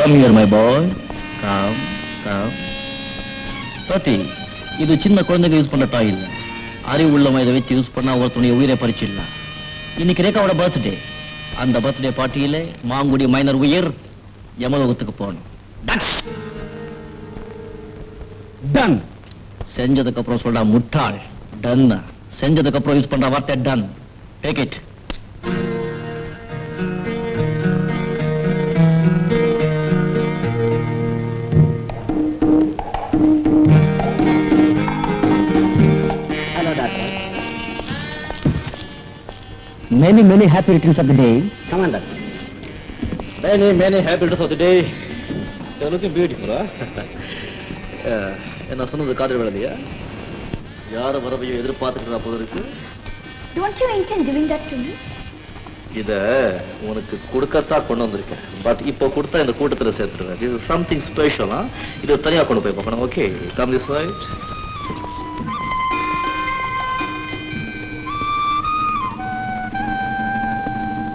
Come here, my boy. Come, come. Pati, இது சின்ன குழந்தைங்க யூஸ் பண்ண டாய் இல்ல. அறிவு உள்ளவங்க இதை வச்சு யூஸ் பண்ணா ஒருத்தனுடைய உயிரை பறிச்சிடலாம். இன்னைக்கு ரேகாவோட பர்த்டே. அந்த பர்த்டே பார்ட்டியில மாங்குடி மைனர் உயிர் யமலோகத்துக்கு போகணும். டன். செஞ்சதுக்கு அப்புறம் சொல்றா முட்டாள். டன். செஞ்சதுக்கு அப்புறம் யூஸ் பண்ற வார்த்தை done. Take it. Many happy returns of the day. Come on, doctor. Many happy returns of the day. You're looking beautiful, huh? என்ன சொன்னது காதல் விளையா? யார வரவையோ எதிர்பார்த்துக்கிறா போல இருக்கு. Don't you intend giving that to me? இத உனக்கு கொடுக்கத்தான் கொண்டு வந்திருக்கேன். பட் இப்போ கொடுத்தா இந்த கூட்டத்துல சேர்த்துடுவேன். This is something special, huh? இது தனியா கொண்டு போய் பார்க்கணும். Okay, come this side.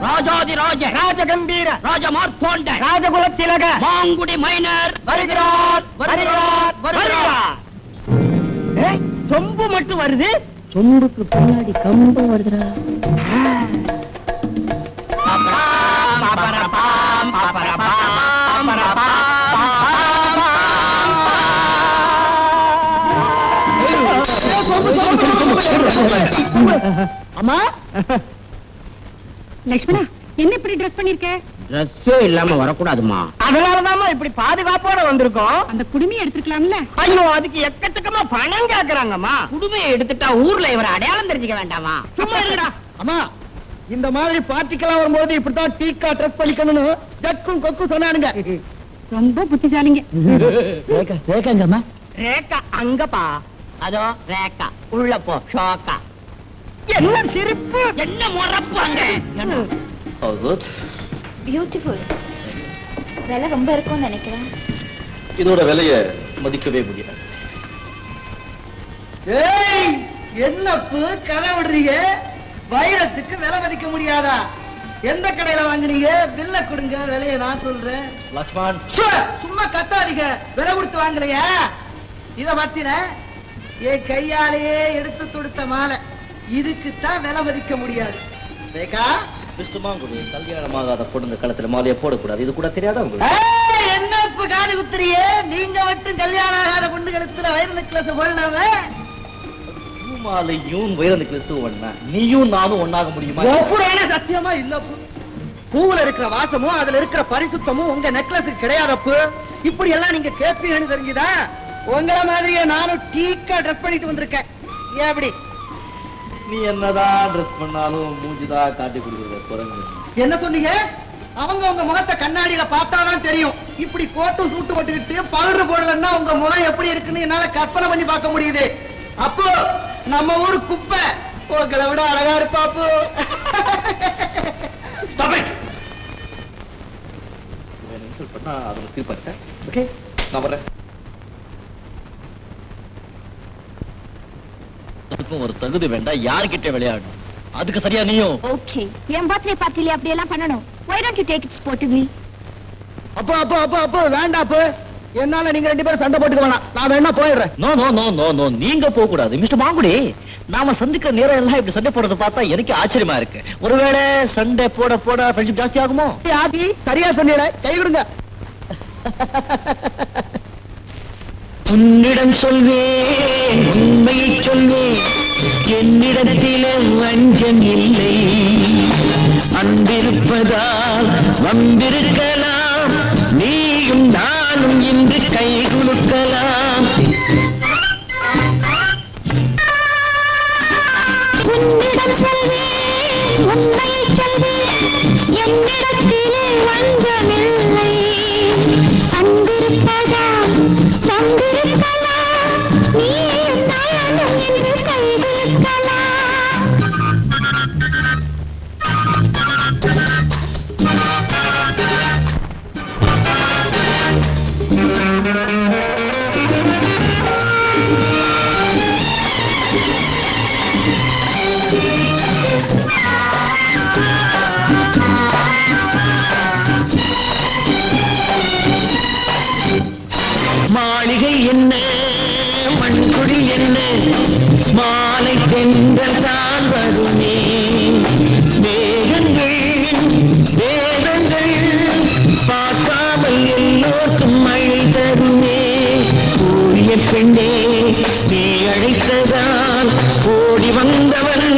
Rajathi Raja ராஜகம்பீர Rajamarthanda ராஜகுலத்திலக Mangudi minor வருகிறார் வருகிறார் வருகிறார். சொம்பு மட்டும் வருது, சொம்புக்கு பின்னாடி கம்பு வருதுடா. அம்மா லட்சுமணா, என்ன இப்படி ட்ரெஸ் பண்ணிருக்க? ட்ரெஸ்ஸே இல்லாம வரக்கூடாதுமா. அதனாலதான் இப்படி பாதுகாப்போட வந்திருக்கோம். அந்த குடுமையை எடுத்துக்கலாம்ல? ஐயோ, அதுக்கு எக்கச்சக்கமா பணம் கேக்குறாங்கம்மா. குடுமையை எடுத்துட்டா ஊர்ல இவரை அடையாளம் தெரிஞ்சுக்க வேண்டாமா? சும்மா இருக்கா அம்மா. இந்த மாதிரி பார்ட்டிக்கெல்லாம் வரும்போது இப்படித்தான் டீக்கா ட்ரெஸ் பண்ணிக்கணும்னு ஜக்கும் கொக்கு சொன்னானுங்க. ரொம்ப புத்திசாலிங்க. ரேகாங்கம்மா. ரேக்கா அங்கப்பா. அதோ ரேக்கா உள்ள போ. ஷோக்கா. என்ன சிரிப்பு, என்ன முறப்பு அங்க. How's it? பியூட்டிஃபுல். விலை ரொம்ப இருக்கும்னு நினைக்கிறேன். இதோட விலைய மதிக்கவே முடியாது. ஏய், என்னப்பு கதை விடுறீங்க? வைரத்துக்கு விலை மதிக்க முடியாதா? எந்த கடையில வாங்குனீங்க? பில்ல கொடுங்க, விலைய நான் சொல்றேன். லக்ஷ்மண், சும்மா கத்தாதீங்க. விலை கொடுத்து வாங்குறீங்க. இத பத்தின என் கையாலேயே எடுத்து கொடுத்த மாலை. இதுக்குத்தான் விலை மதிக்க முடியாது. ரேகா, மிஸ்டர் மாங்குடி, கல்யாணமாகாத பொண்ணுங்க கழுத்துல மாலையை போடக்கூடாது. இது கூட தெரியாதா உங்களுக்கு? என்ன இப்ப காது குத்துறியே? நீங்க மட்டும் கல்யாணம் ஆகாத பொண்ணு கழுத்துல வைர நெக்லஸ் போடலாம? மாலையும் வைர நெக்லஸும் ஒண்ணா? நீயும் நானும் ஒண்ணாக முடியுமா? சத்தியமா இல்ல. பூவுல இருக்கிற வாசமும் அதுல இருக்கிற பரிசுத்தமும் உங்க நெக்லஸுக்கு கிடையாதப்பு. இப்படி எல்லாம் நீங்க கேட்பீங்கன்னு தெரிஞ்சுதா? உங்கள மாதிரியே நானும் டீக்கா ட்ரெஸ் பண்ணிட்டு வந்திருக்கேன். எப்படி? நீ என்னதான் ட்ரெஸ் பண்ணாலும் மூஞ்சிதான் காட்டி கொடுக்குற குரங்கு. என்ன சொன்னீங்க? அவங்க உங்க முகத்தை கண்ணாடியில பார்த்தாதான் தெரியும். இப்படி போட்டு சூட்டு போட்டுக்கிட்டு பவுடர் போடலன்னா உங்க முகம் எப்படி இருக்குன்னு என்னால கற்பனை பண்ணி பார்க்க முடியுது. அப்போ நம்ம ஊர் குப்பை உங்களை விட அழகா இருப்பாப்பு. இன்சல்ட் பண்ணா அதை சீர்பட்டேன். ஓகே, நான் வரேன். அதுக்கும் ஒரு தகுதி வேண்டாம். யார்கிட்ட விளையாடும்? அதுக்கு சரியா நீயும். ஓகே, என் பர்த்டே பார்ட்டில அப்படி எல்லாம் பண்ணணும். Why don't you take it sportively? அப்போ அப்போ அப்போ அப்போ வேண்டாப்பு. என்னால நீங்க ரெண்டு பேரும் சண்டை போட்டுக்க வேணாம். நான் வேணா போயிடுறேன். No no no no no, நீங்க போக கூடாது. மிஸ்டர் மாங்குடி, நாம சந்திக்கிற நேரம் எல்லாம் இப்படி சண்டை போடுறத பார்த்தா எனக்கு ஆச்சரியமா இருக்கு. ஒருவேளை சண்டை போட போட ஃப்ரெண்ட்ஷிப் ஜாஸ்தி ஆகுமோ? ஆதி, சரியா சொன்னீங்க. கை விடுங்க. உன்னிடம் சொல்வேன், உண்மையை சொல்வேன், என்னிடத்திலே வஞ்சம் இல்லை. அன்பிருப்பதால் வந்திருக்கலாம், நீயும் நானும் இன்று கை குலுக்கலாம். உன்னிடம் சொல்வேன், உண்மையை சொல்வேன், என்னிடத்திலே வஞ்சமில்லை. அன்பிருப்பதால் வந்திருக்கலாம், நீயும் நானும் இன்று கை குலுக்கலாம். தென்றல் தான் வருமே வேகங்கள் வேதங்கள் பார்க்காமல் எல்லோருக்கும் மழை தருமே கூறிய பெண்ணே நீ அழைத்ததால் ஓடி வந்தவன்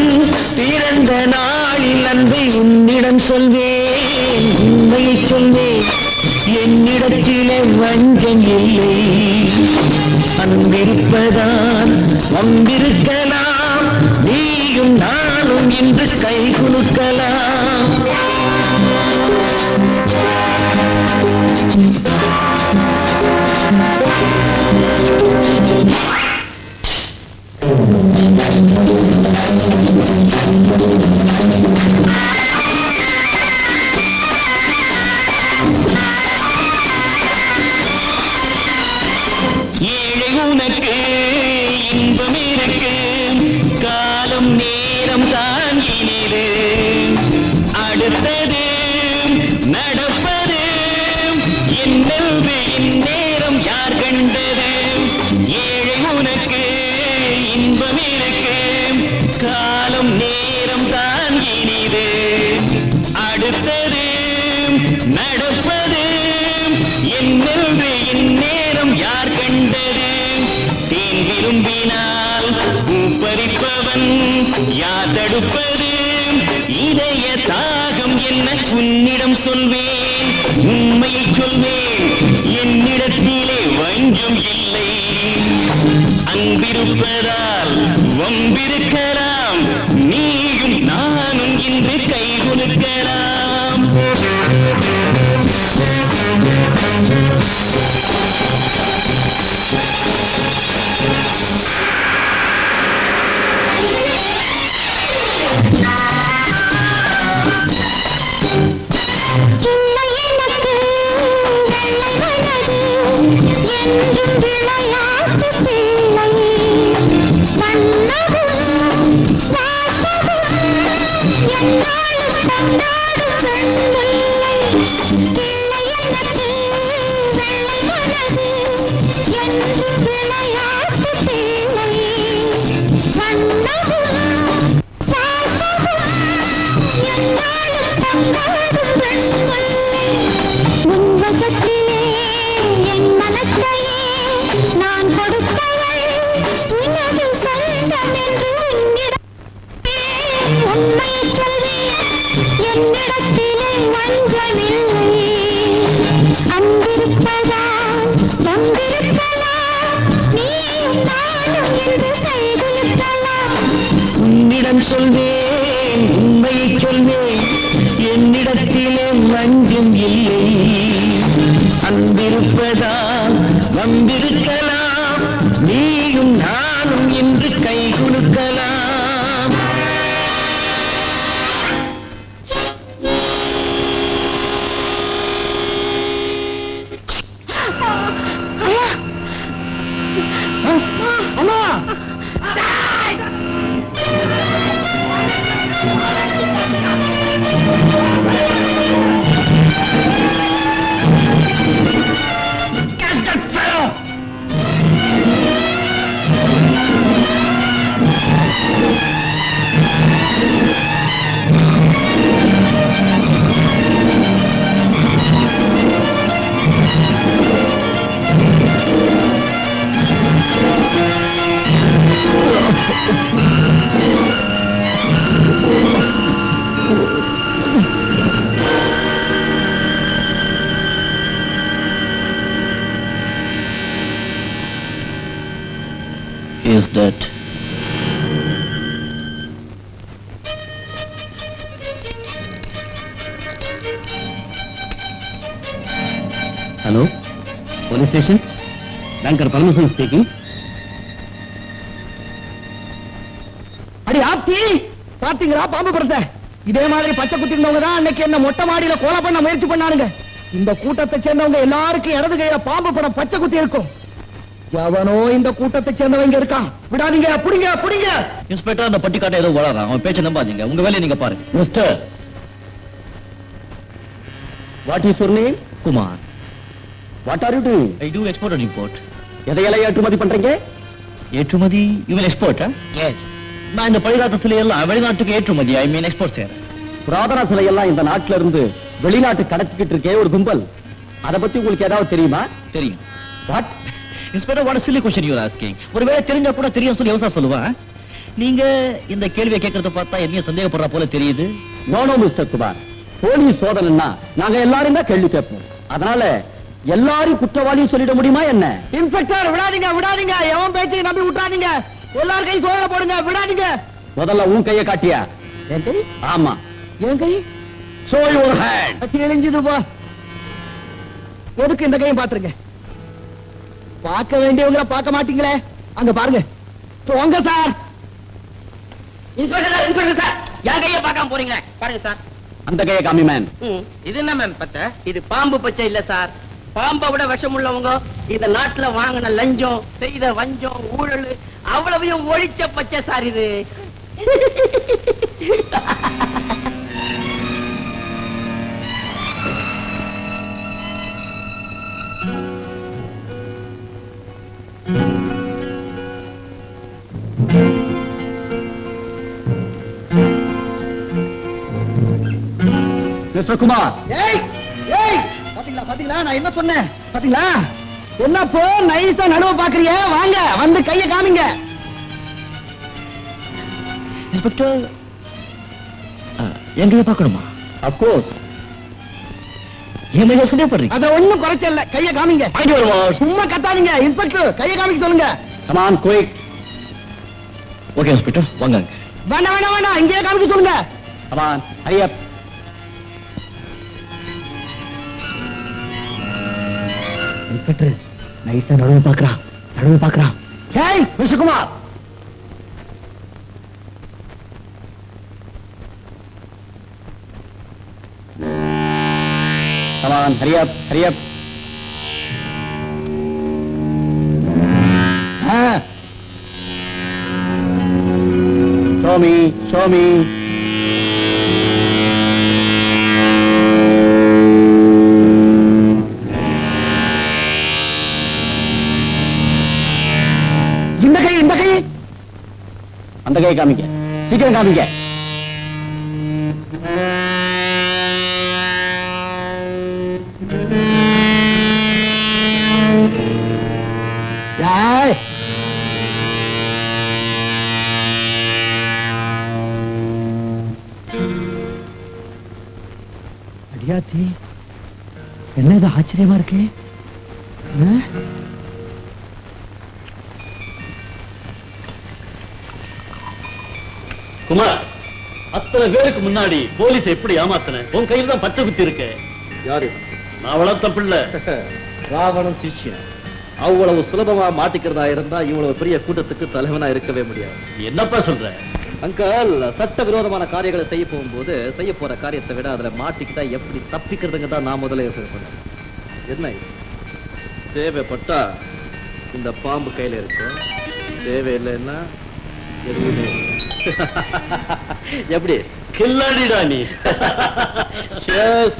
பிறந்த நாளில் அன்பை உன்னிடம் சொல்வேன் உண்மையை சொல்வேன் என்னிடத்திலே வஞ்சம் இல்லை அன்பிருப்பதான் வந்திருக்கலாம் நீயும் நானும் இன்று கை குலுக்கலாம் ஏழை உனக்கு இன்பம் இருக்கு காலம் நேரம் தாங்கினது அடுத்தது நடப்பது என்னென்று இந்நேரம் யார் கண்டது ஏழை உனக்கு இன்பம் இருக்கு காலம் நேரம் தாங்கினது அடுத்தது நடப்பது என்னென்று இந்நேரம் யார் கண்டது தேன் விரும்பினால் பூப்பறிப்பவன் யார் தடுப்பது இதய தாகம் என்ன உன்னிடம் சொல்வேன் உண்மையை சொல்வேன் என்னிடத்திலே வஞ்சம் இல்லை அன்பிருப்பதால் வம்பிருக்கலாம் நீயும் நானும் இன்று கை கொடுக்கலாம் உன்னிடம் சொல்வேன் உண்மையை சொல்வேன் என்னிடத்திலே வஞ்சம் இல்லை அன்பிருப்பதால் வந்திருக்கலாம் நீயும் நானும் இன்று கை குலுக்கலாம் அம்மா Is that Hello? Police station? Banker Parmesan speaking. அடி ஆப்தி பாத்தீங்களா பாம்பு படத்தை இதே மாதிரி பச்சை குத்தி இருந்தவங்க தான் அன்னைக்கு என்ன மொட்டை மாடியில கொலை பண்ண முயற்சி பண்ணானுங்க இந்த கூட்டத்தை சேர்ந்தவங்க எல்லாருக்கும் இடது கையில பாம்பு படம் பச்சை குத்தி இருக்கும் எவனோ இந்த கூட்டத்தை சேர்ந்தவங்க இருக்கான் விடாதீங்க புடிங்க புடிங்க இன்ஸ்பெக்டர் அந்த பட்டிக்காட்ட ஏதோ வளரான் அவன் பேச்ச நம்பாதீங்க உங்க வேலையை நீங்க பாருங்க mister, what is your name? Kumar What are you doing? I do export and import எதையெல்லாம் ஏற்றுமதி பண்றீங்க? ஏற்றுமதி யூ வில் எக்ஸ்போர்ட் Yes. நான் இந்த பழிகாத்த சிலையெல்லாம் வெளிநாட்டுக்கு ஏற்றுமதி ஐ மீன் எக்ஸ்போர்ட் செய்யறேன். புராதன சிலையெல்லாம் இந்த நாட்டுல இருந்து வெளிநாட்டு கடத்திக்கிட்டு இருக்கே ஒரு கும்பல். அத பத்தி உங்களுக்கு ஏதாவது தெரியுமா? தெரியும். What inspector, what chilli question you are asking? ஒருவேளை தெரிஞ்சா கூட தெரியும் சொல்லி யோசா சொல்லுவா. நீங்க இந்த கேள்வியை கேட்கறத பார்த்தா என்னைய சந்தேகப்படுற போல தெரியுது. No no mister Kumar, police சோதனைன்னா நாங்க எல்லாரும் தான் கேள்வி கேட்போம். அதனால எல்லாரும் குற்றவாளியும் சொல்லிட முடியுமா என்ன? இன்ஸ்பெக்டர் விடாதீங்க விடாதீங்க, எவன் பேச்சையும் நம்பி விட்டாதீங்க. எல்லாரும் கை சோதனை போடுங்க, விடாதீங்க. முதல்ல உன் கையை காட்டியா? என் கை? ஆமா. என் கை ஷோ யுவர் ஹேண்ட். கிழிஞ்சது போ. எதுக்கு இந்த கையும் பாத்துருங்க? பார்க்க வேண்டியவங்கள பார்க்க மாட்டீங்களே. அங்க பாருங்க. போங்க sir. Inspector sir, inspector sir, என் கையை பார்க்காம போறீங்களே, பாருங்க சார். அந்த கையை காமி மேன். இது என்ன மேம் பச்சை? இது பாம்பு பச்சை இல்ல சார். பாம்பை விட விஷம் உள்ளவங்க இந்த நாட்டுல வாங்கின லஞ்சம், செய்த வஞ்சம், ஊழல் அவ்வளவையும் ஒழிச்ச பச்சை சார் இது. மிஸ்டர் குமார், ஏய் ஏய், பாத்தீங்களா பாத்தீங்களா நான் என்ன சொன்னேன்? பாத்தீங்களா என்ன போ நைஸா நடுவ பாக்குறிய? வாங்க வந்து கைய காமிங்க. இன்ஸ்பெக்டர், எங்கேயே பார்க்கணுமா? அப்கோர்ஸ். என் மேல சந்தேகப்படுறீங்க? அத ஒண்ணும் குறைச்சல, கைய காமிங்க. வாங்கிட்டு வருவா. சும்மா கத்தாதீங்க இன்ஸ்பெக்டர், கைய காமிக்க சொல்லுங்க. Come on quick. Okay inspector, வாங்க. வேண்டாம் வேண்டாம் வேண்டாம், இங்கேயே காமிக்க சொல்லுங்க. Come on Hari up. Inspector நைஸா நடுவு பாக்குறான். ஏய் mister Kumar, come on Hari up, Hari up. Show me. இந்த கை அந்த கையை காமிக்க, சீக்கிரம் காமிக்க. ஏய் அடியாத்தி, என்ன இது ஆச்சரியமா இருக்கு? குமார், அத்தனை பேருக்கு முன்னாடி போலீஸ் எப்படி ஏமாத்தின? உன் கையில தான் பச்சை குத்தி இருக்கு. யாரு? நான் வளர்த்த பிள்ளை ராவணன் சிஷ்யன். அவ்வளவு சுலபமா மாட்டிக்கிறதா இருந்தா இவ்வளவு பெரிய கூட்டத்துக்கு தலைவனா இருக்கவே முடியாது. என்னப்பா சொல்ற? அங்கல், சட்ட விரோதமான காரியங்களை செய்ய போகும்போது செய்ய போற காரியத்தை விட அதுல மாட்டிக்கிட்டா எப்படி தப்பிக்கிறதுங்க தான் நான் முதல்ல யோசனை பண்ணேன். என்ன தேவைப்பட்டா இந்த பாம்பு கையில இருக்கும், தேவையில்லைன்னா எதுவுமே எப்படி கில்லாடிடா நீ. Cheers.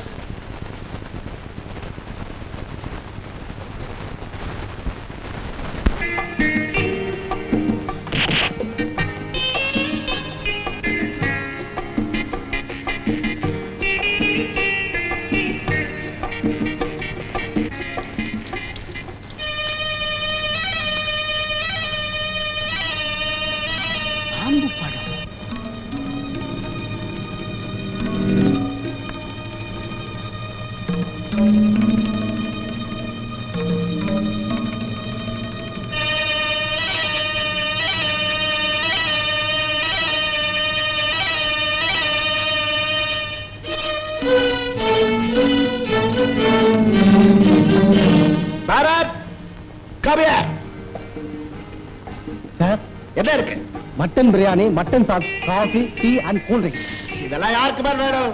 என்ன இருக்கு? Mutton biryani, mutton sauce, coffee, tea and cool drink. இதெல்லாம் யாருக்கு மேல வேணும்?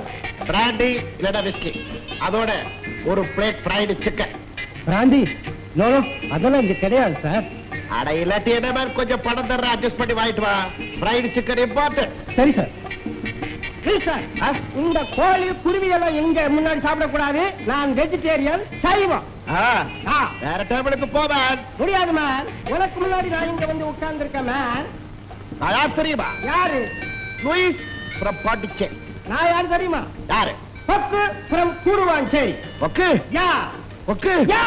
பிராண்டி இல்லடா விஸ்கி, அதோட ஒரு plate fried chicken. Brandy? No அதெல்லாம் இங்க கிடையாது சார். அட இல்லாட்டி என்ன மேல கொஞ்சம் பணம் தர்ற, அட்ஜஸ்ட் பண்ணி வாங்கிட்டு வா. Fried chicken important. சரி சார். இந்த கோழி குருவி எல்லாம் எங்க முன்னாடி சாப்பிடக்கூடாது. நான் வெஜிடேரியன், சைவம். வேற டேபிளுக்கு போவேன். முடியாது மேன், உனக்கு முன்னாடி நான் இங்க வந்து உட்கார்ந்து இருக்கேன் மேன். யார் தெரியுமா? யாரு? Louis from Pondicherry. நான் யாரு தெரியுமா? யாரு? பக்கு from Guduvancheri. Okay ya okay ya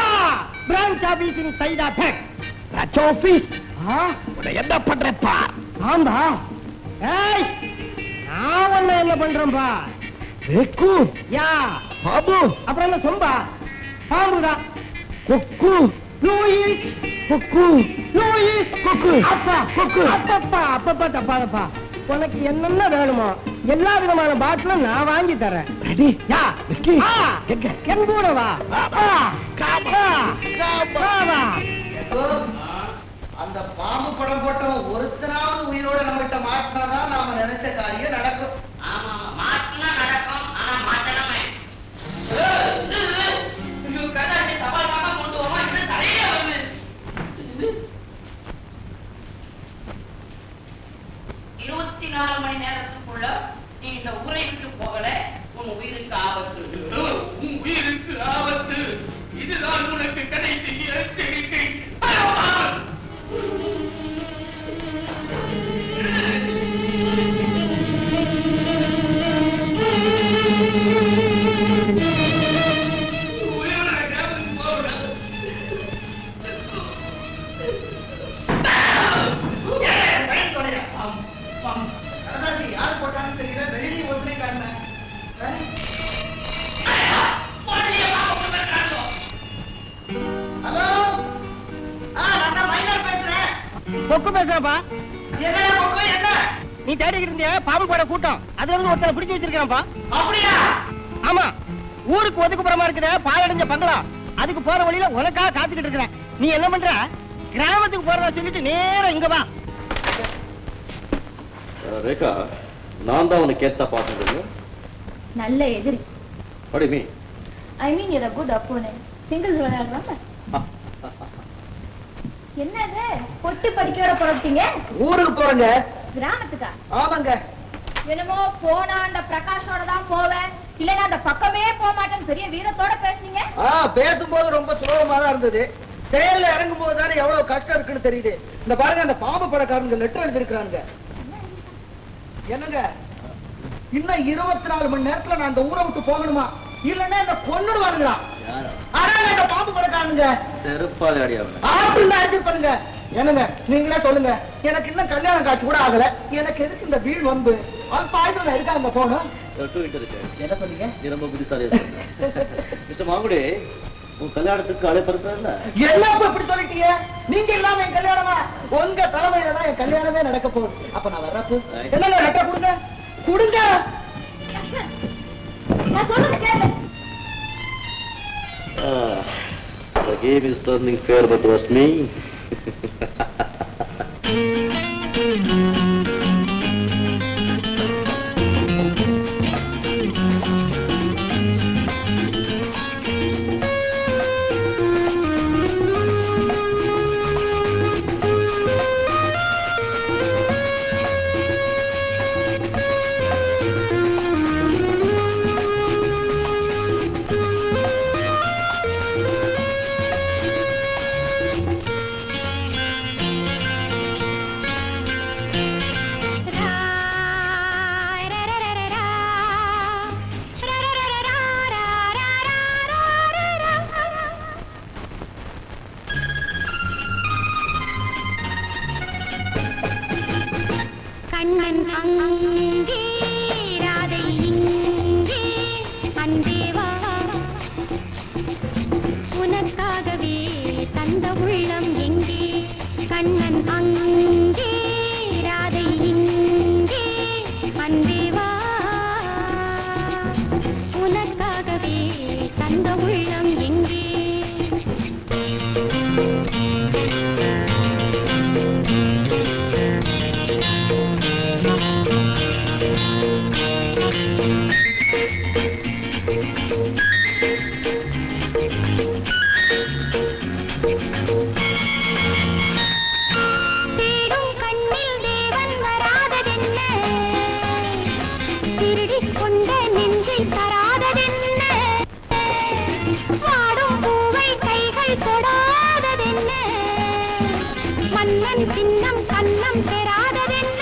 branch office in Saidapet. ரச் ஆபீஸ். ஆ உன்னை என்ன பண்றப்பா? ஆம்பா. ஏய் நான் ஒண்ணு என்ன பண்றேன்பா? வெக்கு யா பாபு அப்புறம் என்ன சொம்பா? பாம்புதான். கொக்கு லூயிஸ் கொக்கு லூயிஸ் கொக்கு அப்பா கொக்கு. அப்பப்பா அப்பப்பா தப்பாதப்பா. உனக்கு என்னென்ன வேணுமோ எல்லா விதமான பாட்டிலும் நான் வாங்கி தரேன். ரெடி யா விஸ்கி ஆ, எங்க? என் கூட வா. வா. காமா காமா. அந்த பாம்பு படம் போட்டவன் ஒருத்தனாவது உயிரோட நம்மகிட்ட மாட்டினாதான் நாம நினைச்ச காரியம் நடக்கும். ஆமா மாட்டினா நடக்கும் ஆனா மாட்டணுமே கதாச்சி தபால் வாங்க கொண்டு வருவோம் இன்னும் தலையிலே வருது 24 மணி நேரத்துக்குள்ள நீ இந்த ஊரை விட்டு போகல உன் உயிருக்கு ஆபத்து உன் உயிருக்கு ஆபத்து இதுதான் உனக்கு கடைசி எச்சரிக்கை கடைசி யார் போட்டான்னு தெரியல, வெளியே ஒருத்தனே காட்டினேன். ஹலோ, நான் தான் மைனர் பேசுறேன். கொக்கு பேசுறப்பா. என்னடா பொக்கு, என்ன? நீ தேடிக்கிட்டு இருந்தியா பாம்பு பட கூட்டம். அதுல இருந்து ஒருத்தனை பிடிச்சு வச்சிருக்கான்ப்பா. அப்படியா? ஆமா ஊருக்கு ஒதுக்குப்புறமா இருக்குதே பாழடைஞ்ச பங்களா. அதுக்கு போற வழியில உனக்காக காத்துக்கிட்டு இருக்கிறேன். நீ என்ன பண்ற? கிராமத்துக்கு போறதா சொல்லிட்டு நேரா இங்க வா. ரேகா, நான் தான் உனக்கு ஏத்தா பார்த்தது. நல்ல எதிரி. What do you mean? I mean you're a good opponent. Singles விளையாடுறாங்க. என்னது பொட்டி படிக்கோட போறீங்க? ஊருக்கு போறேங்க. கிராமத்துக்கா? ஆமாங்க. என்னமோ போனா அந்த பிரகாஷோட தான் போவேன், இல்லைன்னா அந்த பக்கமே போக மாட்டேன்னு பெரிய வீரத்தோட பேசுனீங்க. பேசும்போது ரொம்ப சுலபமா தான் இருந்தது. செயல்ல இறங்கும் போது தானே எவ்வளவு கஷ்டம் இருக்குன்னு தெரியுது. இந்த பாருங்க, அந்த பாம்பு படக்காரங்க லெட்டர் எழுதிருக்காங்க. என்னங்க, இன்னும் 24 மணி நேரத்துல நான் அந்த ஊரை விட்டு போகணுமா, இல்லன்னா என்ன கொன்னுடுவானுங்களா? அதான் இந்த பாம்பு படக்காரங்க செருப்பாலே அடியாவன. ஆப்பிள் அடிச்சு பண்ணுங்க. என்னங்க நீங்களே சொல்லுங்க, எனக்கு இன்னும் கல்யாணம் காட்சி கூட ஆகல. எனக்கு எதுக்கு இந்த வீடு வந்து பாய்ச்சல் இருக்காங்க போகணும்? என்ன சொன்னீங்க? நீ ரொம்ப புத்திசாலியா சொன்ன. மிஸ்டர் மாங்குடி, உன் கல்யாணத்துக்கு அழைப்படுறா இல்ல? எல்லாம் இப்படி சொல்லிட்டீங்க. நீங்க இல்லாம என் கல்யாணமா? உங்க தலைமையில தான் என் கல்யாணமே நடக்க போகுது. அப்ப நான் வர்றப்ப என்னங்க லெட்டர் கொடுங்க கொடுங்க. நான் சொல்றது கேளு. The game is turning fair, but trust me. Kannan அங்கே ராதை இங்கே அன்பேவா உனக்காகவே தந்த உள்ளம் எங்கே கண்ணன் அங்கே ராதை இங்கே அன்பேவா உனக்காகவே தந்த உள்ளம் எங்கே தேடும் கண்ணில் தேவன் வராததென்ன திருடிக் கொண்ட நெஞ்சை தராததென்ன வாடும் பூவை கைகள் தொடாததென்ன மன்னன் சின்னம் கன்னம் பெறாததென்ன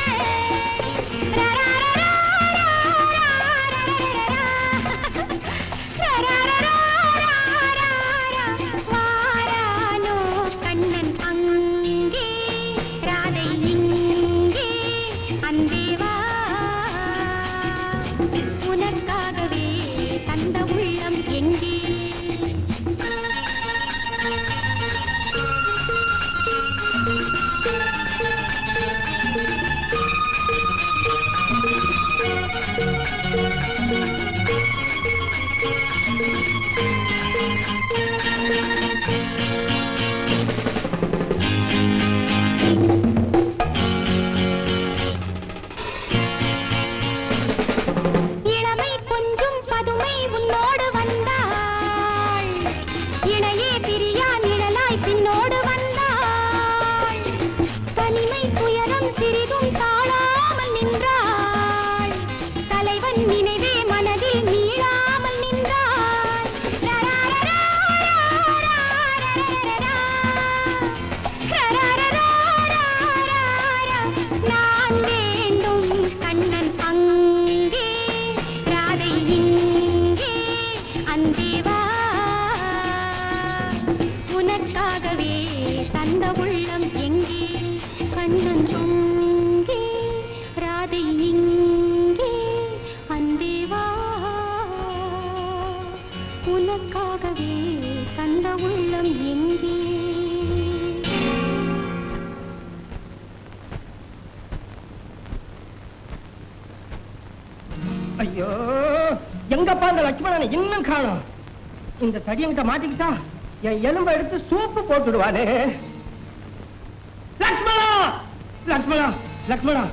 இளமை கொஞ்சம் பதுமை உன்னோடு வந்தாள் இணையே பிரியா நிழலாய் பின்னோடு வந்தாள் தனிமை துயரம் சிறிதும் தாழாமல் நின்றாள் தலைவன் நினைவே மனதில் மீளாமல் நின்றாள் நான் வேண்டும் கண்ணன் அங்கே ராதை இங்கே அந்தேவா உனக்காகவே தந்த உள்ளம் எங்கே கண்ணன் அங்கே ராதை இங்கே அந்தேவா உனக்காகவே தந்த உள்ளம் எங்கே ஐயோ எங்கப்பா இந்த லட்சுமணனை இன்னும் காணோம். இந்த தடியங்கிட்ட மாட்டிக்கிட்டா என் எலும்பை எடுத்து சூப்பு போட்டுடுவானே. லட்சுமணா லட்சுமணா லட்சுமணா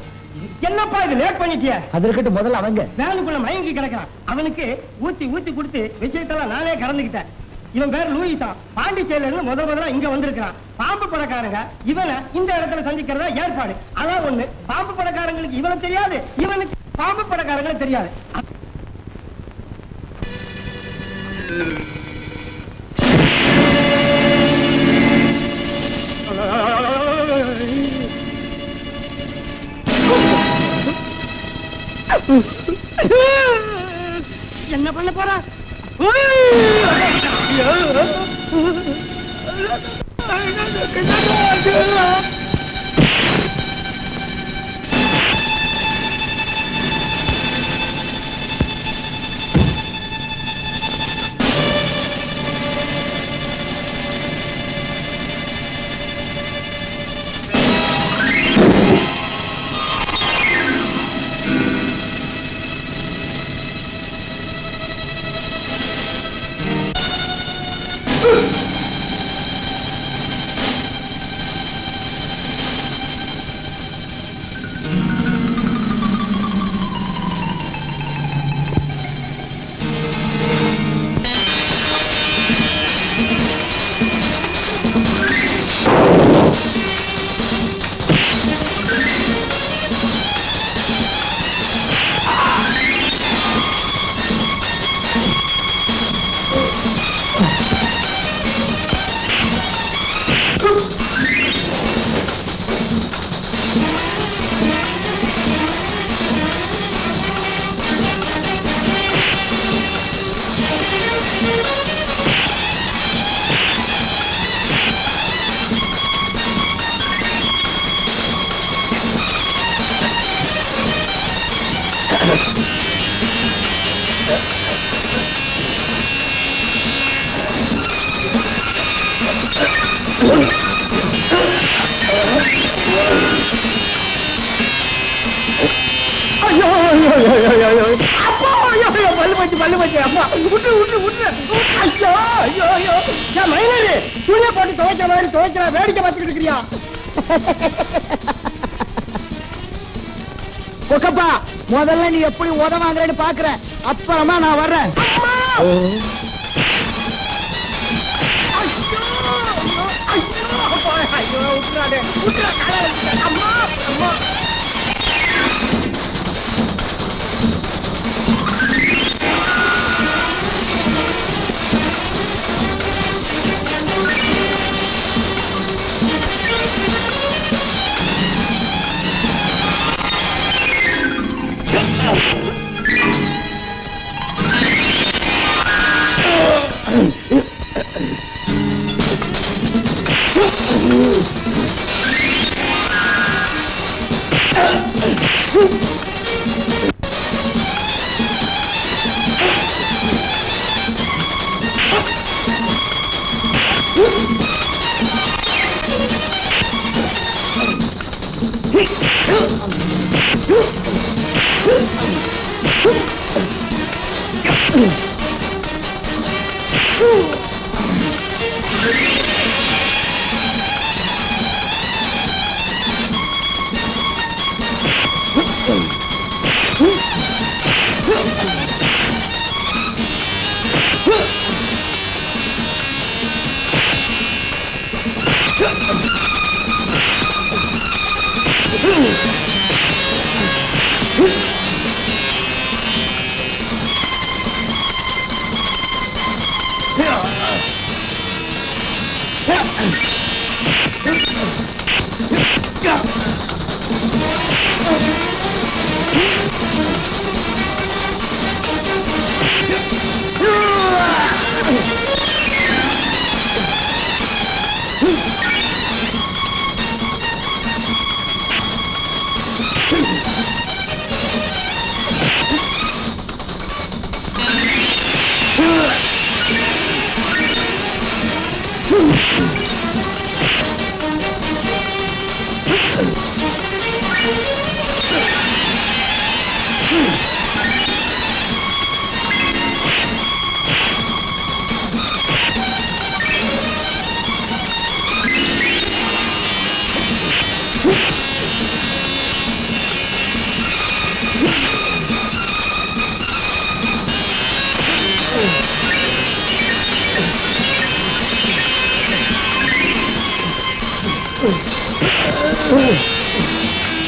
என்னப்பா இது லேட் பண்ணிட்டிய? அது இருக்கட்டும், முதல்ல அவங்க வேனுக்குள்ள மயங்கி கிடக்கிறான். அவனுக்கு ஊத்தி ஊத்தி கொடுத்து விஷயத்தெல்லாம் நானே கறந்துக்கிட்டேன். இவன் பேர் லூயிசா, பாண்டிச்சேரியில இருந்து முதல்ல இங்க வந்திருக்கான். பாம்பு படக்காரங்க இவனை இந்த இடத்துல சந்திக்கிறதா ஏற்பாடு. அதான் ஒண்ணு, பாம்பு படக்காரங்களுக்கு இவனை தெரியாது, இவனுக்கு பாம்பு படக்காரங்களுக்கு தெரியாது. என்ன பண்ண போறா? பல்லு வச்சு அப்பா விட்டு விட்டு விட்டு ஐயோ ஐயோ ஐயோ ஏன் மைனரு துணியை போட்டு துவைச்ச மாதிரி துவைக்கிற வேடிக்கை பார்த்துட்டு இருக்கிறியா? கொக்கப்பா, முதல்ல நீ எப்படி உதவாங்கன்னு பாக்குற, அப்புறமா நான் வர்றேன். ஐயோ விட்டுறாடே விட்டுறா, அம்மா அம்மா.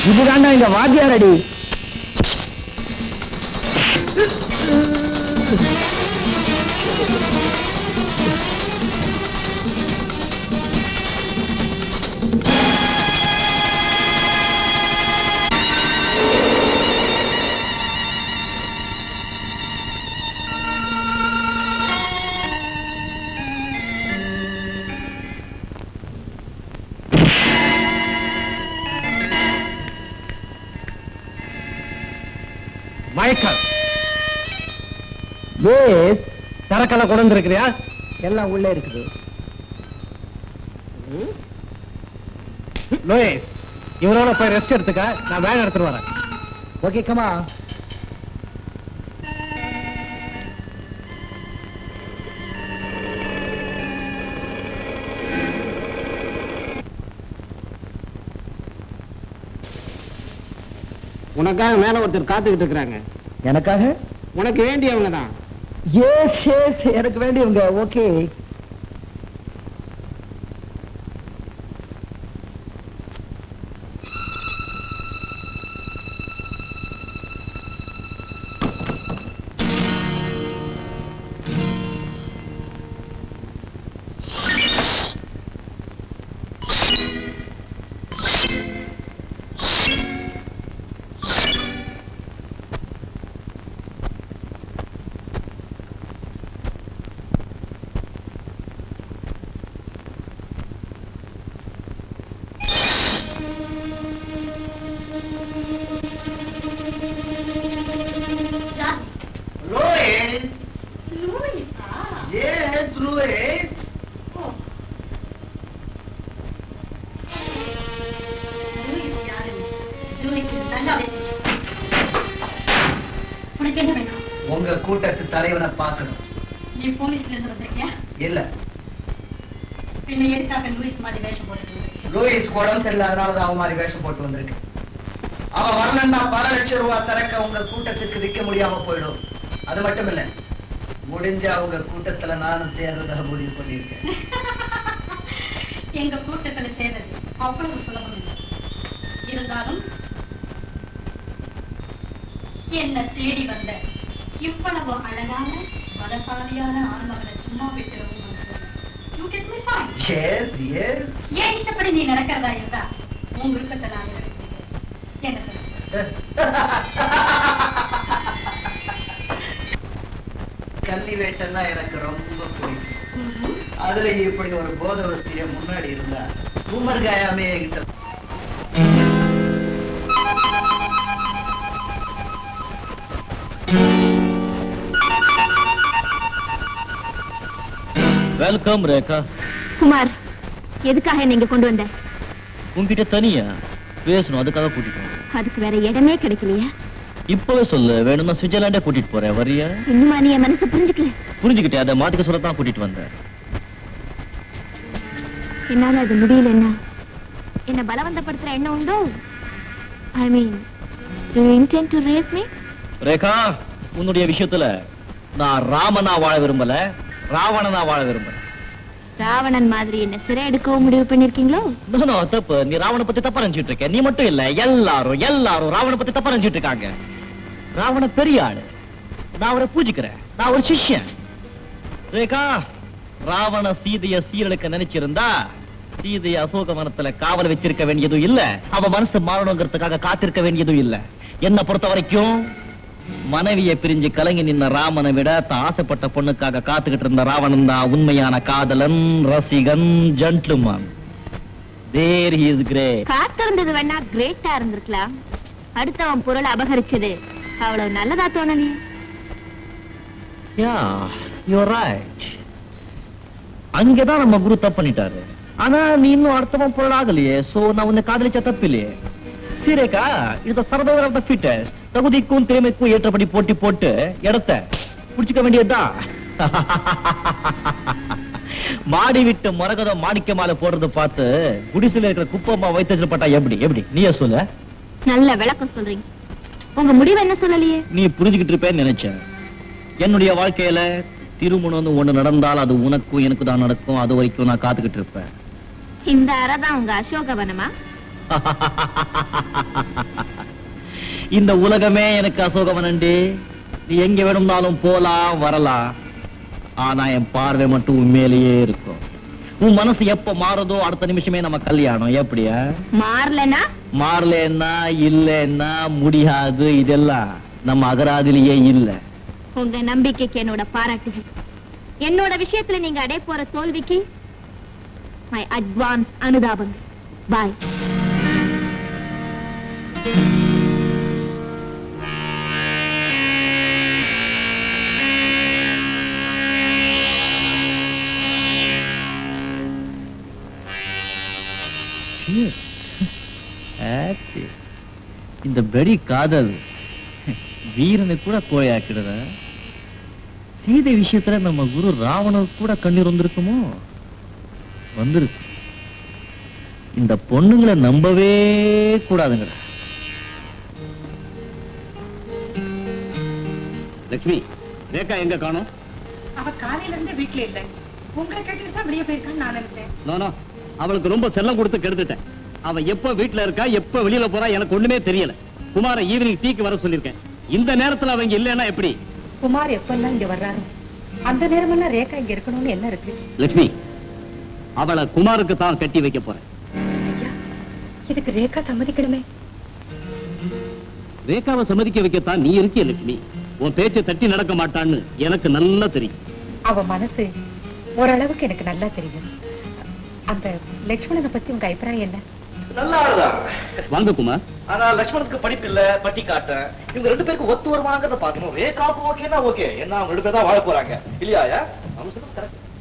இதுதாண்டா இந்த வாத்தியார் அடி. மயக்கம். சரக்கெல்லாம் கொண்டு வந்திருக்கிறியா? எல்லாம் உள்ளே இருக்குது. லோயேஸ், இவரோட போய் ரெஸ்ட் எடுத்துக்க, நான் வேலை எடுத்துட்டு வரேன். Okay, comma. உனக்காக மேல ஒருத்தர் காத்துக்கிட்டு இருக்கிறாங்க. எனக்காக? உனக்கு வேண்டியவங்க தான். எஸ், எனக்கு வேண்டியவங்க. ஓகே. உங்க கூட்டத்து தலைவனை பார்க்கணும். நீ போலீஸ்ல இருந்து வந்திருக்கியா? இல்ல, பின்ன எதுக்காக லூயிஸ் மாதிரி வேஷம் போட்டு? லூயிஸ் உடம்பு சரியில்லை, அதனாலதான் அவன் மாதிரி வேஷம் போட்டு வந்திருக்கு. அவன் வரலன்னா பல லட்சம் ரூபாய் சரக்க உங்க கூட்டத்துக்கு விற்க முடியாம போயிடும். அது மட்டும் இல்ல, முடிஞ்ச அவங்க கூட்டத்துல நானும் சேர்றதாக முடிவு பண்ணியிருக்கேன். எங்க கூட்டத்துல சேர்றது அவ்வளவு சுலபம் இல்லை. இருந்தாலும் என்ன தேடி வந்த இவ்வளவு அழகான பலசாலியான ஆண்மகனை சும்மா விட்டுறவும் ஏன் இஷ்டப்படி நீ நடக்கிறதா இருந்தா உன் விருப்பத்தை நான் என்ன சொல்றேன்? கன்னி வேட்டன்னா எனக்கு ரொம்ப பிடிக்கும். அதுல இப்படி ஒரு போதவஸ்திய முன்னாடி இருந்தா உமர்காயாமே என்கிட்ட. வெல்கம் ரேகா. குமார், எதுக்காக நீங்க கொண்டு வந்த? உன்கிட்ட தனியா பேசணும், அதுக்காக கூட்டிட்டு வந்தேன். அதுக்கு வேற இடமே கிடைக்கலையா? இப்பவே சொல்லு, வேணும்னா சுவிட்சர்லாண்டே கூட்டிட்டு போறேன், வரியா? இன்னுமா நீ என் மனசை புரிஞ்சுக்கல? புரிஞ்சுக்கிட்டே, அதை மாத்திக்க சொல்லத்தான் கூட்டிட்டு வந்தேன். என்னால அது முடியல. என்ன பலவந்தப்படுத்துற எண்ணம் உண்டோ? ஐ மீன், do you intend to raise me? Rekha, உன்னுடைய விஷயத்துல நான் ராமனா வாழ விரும்பல, ராவணனா வாழ விரும்புறேன். ராவணன் மாதிரி என்ன சிறை எடுக்கவும் முடிவு பண்ணிருக்கீங்களோ? தப்பு. நீ ராவண பத்தி தப்பா நினைச்சிட்டு இருக்க. நீ மட்டும் இல்ல, எல்லாரும் ராவண பத்தி தப்பா நினைச்சிட்டு இருக்காங்க. ராவண பெரிய ஆளு. நான் அவரை பூஜிக்கிறேன். நான் ஒரு சிஷ்யன். ரேகா, ராவண சீதைய சீரழுக்க நினைச்சிருந்தா சீதைய அசோகவனத்துல காவல் வச்சிருக்க வேண்டியதும் இல்ல, அவ மனசு மாறணுங்கிறதுக்காக காத்திருக்க வேண்டியதும் இல்ல. என்ன பொறுத்த வரைக்கும் மனைவியை பிரிஞ்சு கலங்கி நின்ன ராமனை விட ஆசைப்பட்ட பொண்ணுக்காக காத்துக்கிட்டு இருந்த ராவணன் தான் உண்மையான காதலன், ரசிகன், gentleman. There he is great. காத்திருந்தது வேணா கிரேட்டா இருந்திருக்கலாம். அடுத்தவன் பொருளை அபகரிச்சது அவ்வளவு நல்லதா தோணலையே. Yeah, you're right. அங்கதான் நம்ம குரு தப்பு பண்ணிட்டாரு. ஆனா நீ இன்னும் அடுத்தவன் பொருள் ஆகலையே. சோ நான் உன்னை காதலிச்ச தப்பில்லையே. சீரேகா, இது சர்வைவர் ஆஃப் தி ஃபிட்டஸ்ட். தகுதிக்கும் திறமைக்கும் ஏற்றபடி போட்டி போட்டு இடத்த புடிச்சுக்க வேண்டியதுதான். மாடி விட்டு மரகதம் மாணிக்க மாலை போடுறது பார்த்து குடிசையில இருக்கிற குப்பம்மா வைத்தப்பட்டா எப்படி நீயே சொல்ல. நல்ல விளக்கம் சொல்றீங்க. உங்க முடிவு என்ன சொல்லலையே. நீ புரிஞ்சுக்கிட்டு இருப்பேன்னு நினைச்சேன். என்னுடைய வாழ்க்கையில திருமணம் ஒண்ணு நடந்தால் அது உனக்கும் எனக்கு தான் நடக்கும். அது வரைக்கும் நான் காத்துக்கிட்டு இருப்பேன். இந்த அறைதான் உங்க அசோகவனமா? இந்த உலகமே எனக்கு அசோகவனண்டி. நீ எங்க வேணும்னாலும் போலாம் வரலாம். ஆனா என் பார்வை மட்டும் உண்மையிலேயே இருக்கும். உன் மனசு எப்ப மாறுதோ அடுத்த நிமிஷமே நம்ம கல்யாணம். எப்படியா? மாறலன்னா இல்லன்னா முடியாது. இதெல்லாம் நம்ம அகராதிலேயே இல்ல. உங்க நம்பிக்கைக்கு என்னோட பாராட்டுகள். என்னோட விஷயத்துல நீங்க அடைய போற தோல்விக்கு மை அட்வான்ஸ் அனுதாபங்கள். பாய். இந்த பெடி காதல் வீரனை கூட கோயாக்கிடுற. சீதை விஷயத்துல நம்ம குரு ராவணனுக்கு கூட கண்ணீர் வந்திருக்குமோ? வந்திருக்கு. இந்த பொண்ணுங்களை நம்பவே கூடாதுங்க. லட்சுமி, ரேகா எங்க காணோம்? அவ காலையில இருந்து வீட்டுல இல்ல. உங்களை கேட்டு தான் வெளியே போயிருக்கான்னு நான் நினைச்சேன். அவளுக்கு ரொம்ப செல்லம் கொடுத்து கெடுத்துட்டேன். அவ எப்ப வீட்டுல இருக்கா எப்ப வெளியில போறா எனக்கு ஒண்ணுமே தெரியல. குமார ஈவினிங் டீக்கு வர சொல்லிருக்கேன். இந்த நேரத்துல அவங்க இல்லன்னா எப்படி? குமார் எப்பெல்லாம் இங்க வர்றாரு அந்த நேரமெல்லாம் ரேகா இங்க இருக்கணும்னு என்ன இருக்கு? லட்சுமி, அவளை குமாருக்கு தான் கட்டி வைக்க போறேன். இதுக்கு ரேகா சம்மதிக்கணுமே. ரேகாவை சம்மதிக்க வைக்கத்தான் நீ இருக்கிய லட்சுமி. உன் பேச்சை தட்டி நடக்க மாட்டான்னு எனக்கு நல்லா தெரியும். அவ மனசு ஓரளவுக்கு எனக்கு நல்லா தெரியும். அந்த லட்சுமணனை பத்தி உங்க அபிப்பிராயம் என்ன? நல்ல ஆளுதான். வாங்க குமார். ஆனா லட்சுமணனுக்கு படிப்பு இல்ல, பட்டி காட்ட. இவங்க ரெண்டு பேருக்கு ஒத்து வருமானங்கிறத பாக்கணும். ரேகாவுக்கு ஓகேனா ஓகே. என்ன அவங்க ரெண்டு பேர் தான் வாழ போறாங்க இல்லையா?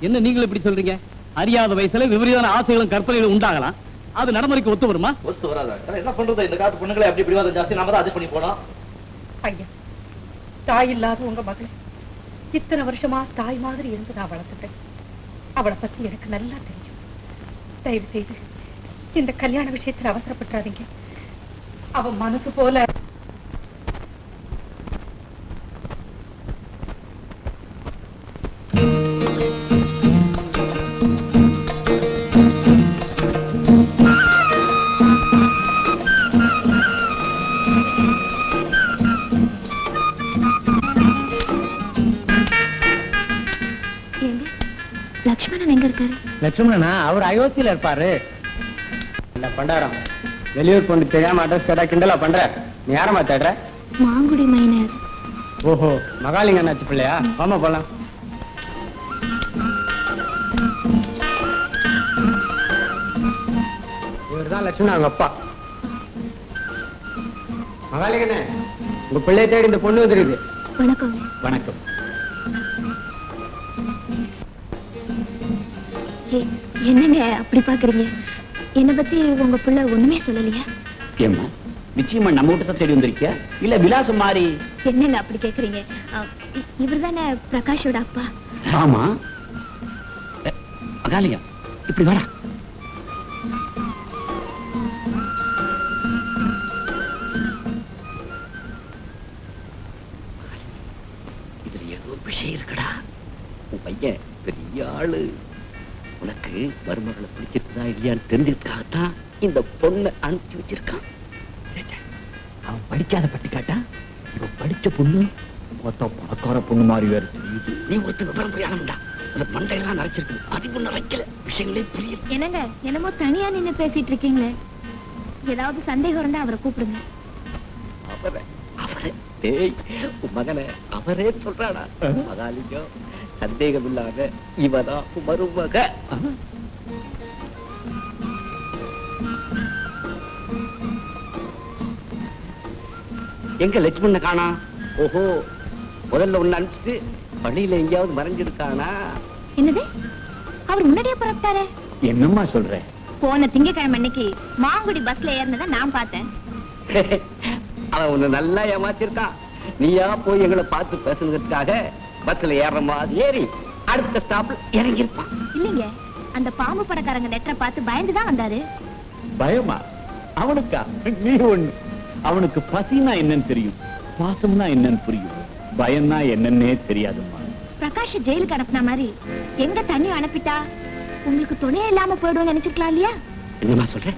என்ன நீங்களும் இப்படி சொல்றீங்க? அறியாத வயசுல விபரீதமான ஆசைகளும் கற்பனைகளும் உண்டாகலாம். அது நடைமுறைக்கு ஒத்து வருமா? ஒத்து வராதா? என்ன பண்றது? இந்த காலத்து பொண்ணுங்களை அப்படி பிடிவாதம் ஜாஸ்தி. நாம தான் அட்ஜஸ்ட் பண்ணி போனோம். ஐயா, தாய் இல்லாத உங்க மகள் இத்தனை வருஷமா தாய் மாதிரி இருந்து நான் வளர்த்துட்டேன். அவளை பத்தி எனக்கு நல்லா தெரியும். தயவு செய்து இந்த கல்யாண விஷயத்துல அவசரப்பட்டாதீங்க. அவ மனசு போல லட்சுமணன் எங்க இருக்காரு? லட்சுமணனா? அவர் அயோத்தியில இருப்பாரு. என்ன பண்டாரம்? வெளியூர் பொண்ணு தெரியாம அட்ரஸ் கேட்டா கிண்டலா பண்ற? நீ யாரமா தேடுற? மாங்குடி மைனர். ஓஹோ, மகாலிங்க அண்ணாச்சி பிள்ளையா? ஆமா, போலாம். இவர்தான் லட்சுமணன் அவங்க அப்பா. மகாலிங்கண்ணே, உங்க பிள்ளைய தேடி இந்த பொண்ணு வந்துருக்கு. வணக்கம். வணக்கம். என்னங்க அப்படி பாக்குறீங்க? என்ன பத்தி உங்க பிள்ளை ஒண்ணுமே சொல்லலையா? ஏம்மா, நிச்சயமா நம்ம வீட்டு தான் தேடி வந்திருக்கியா இல்ல விலாசம் மாறி? என்னங்க அப்படி கேக்குறீங்க? இவர் தானே பிரகாஷோட அப்பா. ஆமா. மகாலியா, இப்படி வாடா. இதுல ஏதோ விஷயம் இருக்குடா. உன் பையன் பெரிய ஆளு. உனக்கு மருமகளை பிடிச்சிருக்கா இல்லையான்னு தெரிஞ்சதுக்காகத்தான் இந்த பொண்ணை அனுப்பிச்சு வச்சிருக்கான். அவன் படிக்காத பட்டிக்காட்டா, இவன் படிச்ச பொண்ணு மொத்தம் பணக்கார பொண்ணு மாதிரி வேறு தெரியுது. நீ ஒருத்தர் விவரம் புரியாதா? அந்த மண்டையெல்லாம் நிறைச்சிருக்கு, அறிவு நிறைக்கல, விஷயங்களே புரியல. என்னங்க என்னமோ தனியா நின்னு பேசிட்டு இருக்கீங்களே, ஏதாவது சந்தேகம் இருந்தா அவரை கூப்பிடுங்க. அவரே அவரே டேய், உன் மகனை அவரே சொல்றாடா. மகாலிங்கம், சந்தேகம் இல்லாத இவதான் மருமக. எங்க லட்சுமணனை காணா? ஓஹோ, முதல்ல ஒண்ணு அனுப்பிச்சுட்டு பள்ளியில எங்கேயாவது மறைஞ்சிருக்கானா? என்னது, அவர் முன்னாடியே புறப்பட்டாரே? என்னம்மா சொல்ற? போன திங்கக்கிழமை அன்னைக்கு மாங்குடி பஸ்ல ஏறினதை நான் பார்த்தேன். அவன் உன்னை நல்லா ஏமாத்திருக்கான். நீயா போய் எங்களை பார்த்து பேசுனதுக்காக பஸ்ல ஏற மாதிரி ஏறி அடுத்த ஸ்டாப்ல இறங்கிருப்பான். இல்லைங்க, அந்த பாம்பு படக்காரங்க லெட்டரை பார்த்து பயந்துதான் வந்தாரு. பயமா? அவனுக்கா? நீ ஒண்ணு. அவனுக்கு பசினா என்னன்னு தெரியும், பாசம்னா என்னன்னு புரியும், பயம்னா என்னன்னே தெரியாதும்மா. பிரகாஷ் ஜெயிலுக்கு அனுப்புன மாதிரி எங்க தண்ணி அனுப்பிட்டா உங்களுக்கு துணையே இல்லாம போயிடுவோம் நினைச்சிருக்கலாம் இல்லையா? என்னமா சொல்ற?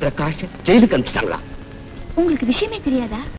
பிரகாஷ் ஜெயிலுக்கு அனுப்பிச்சிட்டாங்களா? உங்களுக்கு விஷயமே தெரியாதா?